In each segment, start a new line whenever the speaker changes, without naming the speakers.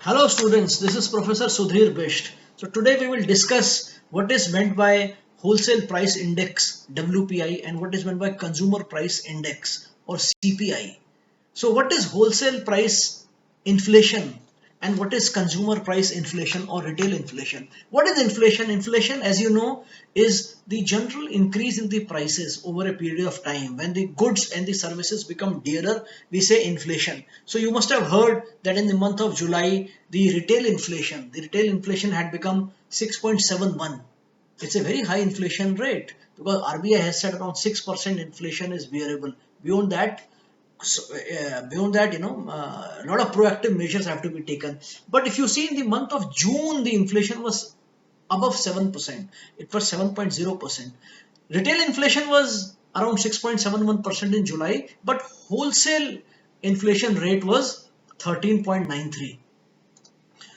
Hello students, this is Professor Sudhir Bisht. So today we will discuss what is meant by Wholesale Price Index WPI and what is meant by Consumer Price Index or CPI. So what is wholesale price inflation and what is consumer price inflation or retail inflation? What is inflation? Inflation, as you know, is the general increase in the prices over a period of time. When the goods and the services become dearer, we say inflation. So you must have heard that in the month of July, the retail inflation had become 6.71. It's a very high inflation rate because RBI has said around 6% inflation is bearable. Beyond that, a lot of proactive measures have to be taken. But if you see in the month of June, the inflation was above 7%. It was 7.0%. Retail inflation was around 6.71% in July, but wholesale inflation rate was 13.93.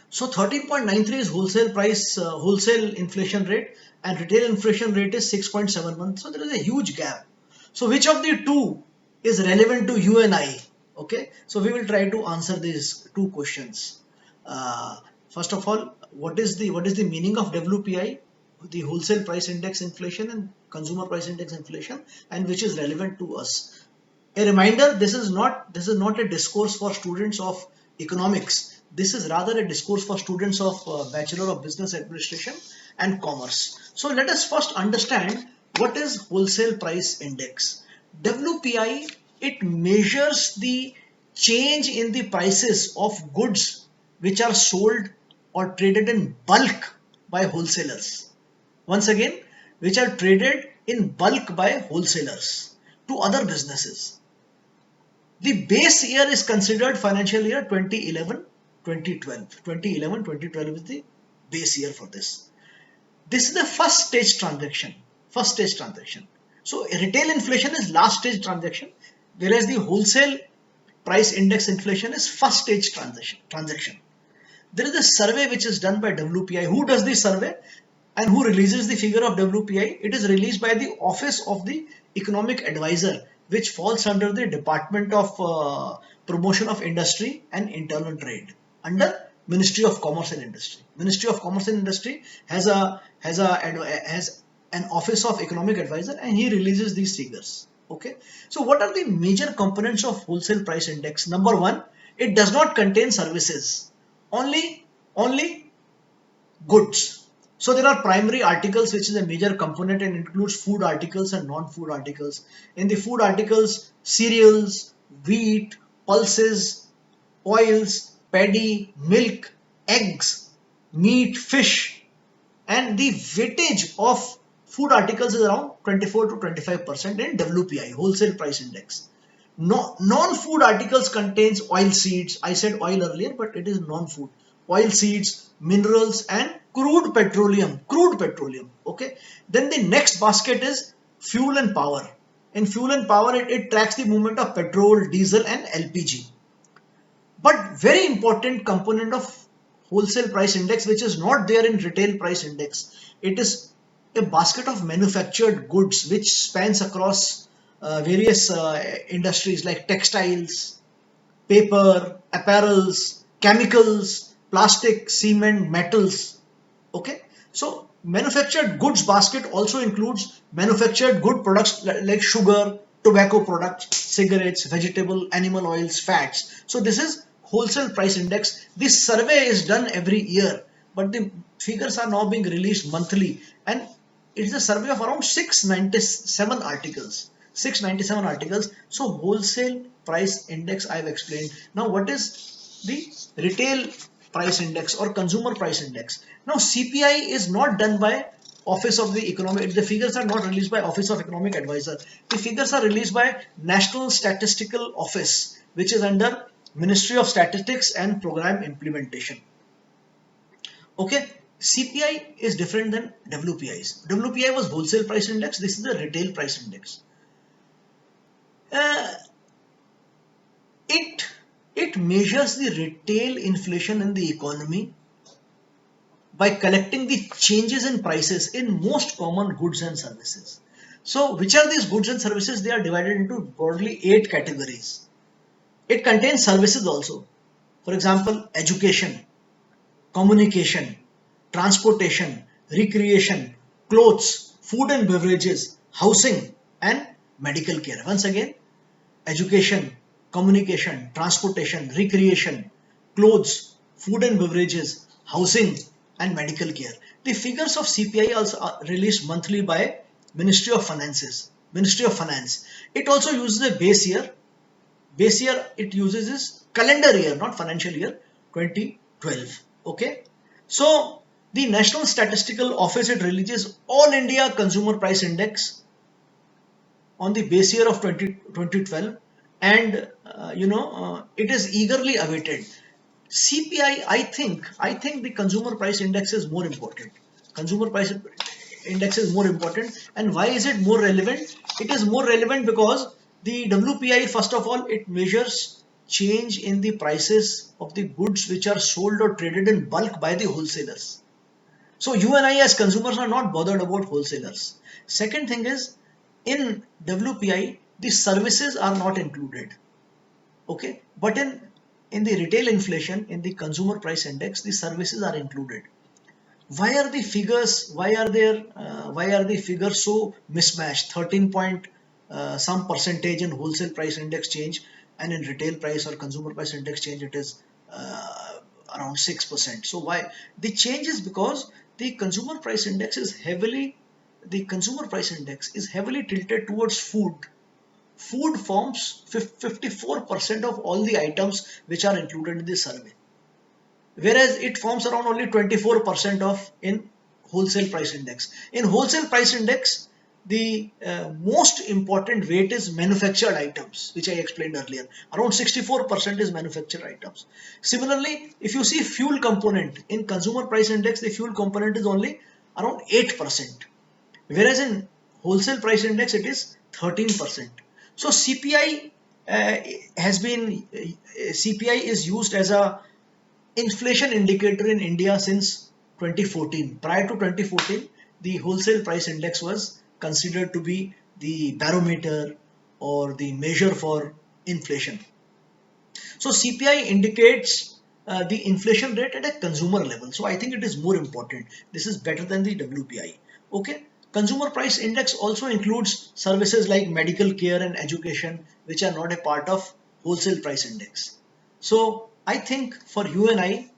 So 13.93 is wholesale inflation rate, and retail inflation rate is 6.71. So there is a huge gap. So which of the two is relevant to you and I? Okay. So we will try to answer these two questions. First of all, what is the meaning of WPI, the wholesale price index inflation and consumer price index inflation, and which is relevant to us? A reminder, this is not a discourse for students of economics. This is rather a discourse for students of Bachelor of Business Administration and Commerce. So let us first understand what is wholesale price index. WPI, it measures the change in the prices of goods which are sold or traded in bulk by wholesalers. Once again, which are traded in bulk by wholesalers to other businesses. The base year is considered financial year 2011-2012. 2011-2012 is the base year for this. This is the first stage transaction. First stage transaction. So retail inflation is last stage transaction, whereas the wholesale price index inflation is first stage transaction. There is a survey which is done by WPI. Who does the survey and who releases the figure of WPI? It is released by the Office of the Economic Advisor, which falls under the Department of Promotion of Industry and Internal Trade under Ministry of Commerce and Industry. Ministry of Commerce and Industry has an Office of Economic Advisor, and he releases these figures. Okay, so what are the major components of wholesale price index? Number one, it does not contain services, only goods. So there are primary articles, which is a major component and includes food articles and non-food articles. In the food articles, cereals, wheat, pulses, oils, paddy, milk, eggs, meat, fish, and the weightage of food articles is around 24 to 25% in WPI, wholesale price index. No, non-food articles contains oil seeds. I said oil earlier, but it is non-food. Oil seeds, minerals, and crude petroleum. Crude petroleum. Okay. Then the next basket is fuel and power. In fuel and power, it tracks the movement of petrol, diesel, and LPG. But very important component of wholesale price index, which is not there in retail price index, it is a basket of manufactured goods which spans across various industries like textiles, paper, apparels, chemicals, plastic, cement, metals. Okay, so manufactured goods basket also includes manufactured good products like sugar, tobacco products, cigarettes, vegetable, animal oils, fats. So this is wholesale price index. This survey is done every year, but the figures are now being released monthly, and it's a survey of around 697 articles. 697 articles. So wholesale price index I've explained. Now what is the retail price index or consumer price index? Now CPI is not done by Office of the Economic, the figures are not released by Office of Economic Advisor. The figures are released by National Statistical Office, which is under Ministry of Statistics and Program Implementation. Okay, CPI is different than WPIs. WPI was wholesale price index. This is the retail price index. Uh, it it measures the retail inflation in the economy by collecting the changes in prices in most common goods and services. So, which are these goods and services? They are divided into broadly 8 categories. It contains services also. For example, education. communication, transportation, recreation, clothes, food and beverages, housing, and medical care. Once again, education, communication, transportation, recreation, clothes, food and beverages, housing, and medical care. The figures of CPI also are released monthly by Ministry of Finances. Ministry of Finance. It also uses a base year. Base year it uses is calendar year, not financial year 2012. Okay. So the National Statistical Office, it releases All India Consumer Price Index on the base year of 2012, and it is eagerly awaited. CPI, I think the consumer price index is more important. Consumer price index is more important. And why is it more relevant? It is more relevant because the WPI, first of all, it measures change in the prices of the goods which are sold or traded in bulk by the wholesalers. So you and I as consumers are not bothered about wholesalers. Second thing is, in WPI, the services are not included. Okay, but in the retail inflation, in the consumer price index, the services are included. Why are the figures? Why are there? Why are the figures so mismatched? 13 point some percentage in wholesale price index change, and in retail price or consumer price index change, it is around 6%. So why the change is because the consumer price index is heavily tilted towards food. Food forms 54% of all the items which are included in the survey, whereas it forms around only 24% of in wholesale price index. In wholesale price index, the most important weight is manufactured items, which I explained earlier. Around 64% is manufactured items. Similarly, if you see fuel component in consumer price index, the fuel component is only around 8%, whereas in wholesale price index it is 13%. So CPI is used as a inflation indicator in India since 2014. Prior to 2014, the wholesale price index was considered to be the barometer or the measure for inflation. So CPI indicates the inflation rate at a consumer level. So I think it is more important. This is better than the WPI. Okay. Consumer price index also includes services like medical care and education, which are not a part of wholesale price index. So I think for you and I,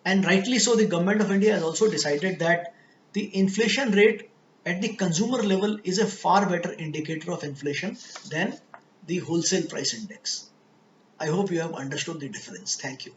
and rightly so, the government of India has also decided that the inflation rate at the consumer level is a far better indicator of inflation than the wholesale price index. I hope you have understood the difference. Thank you.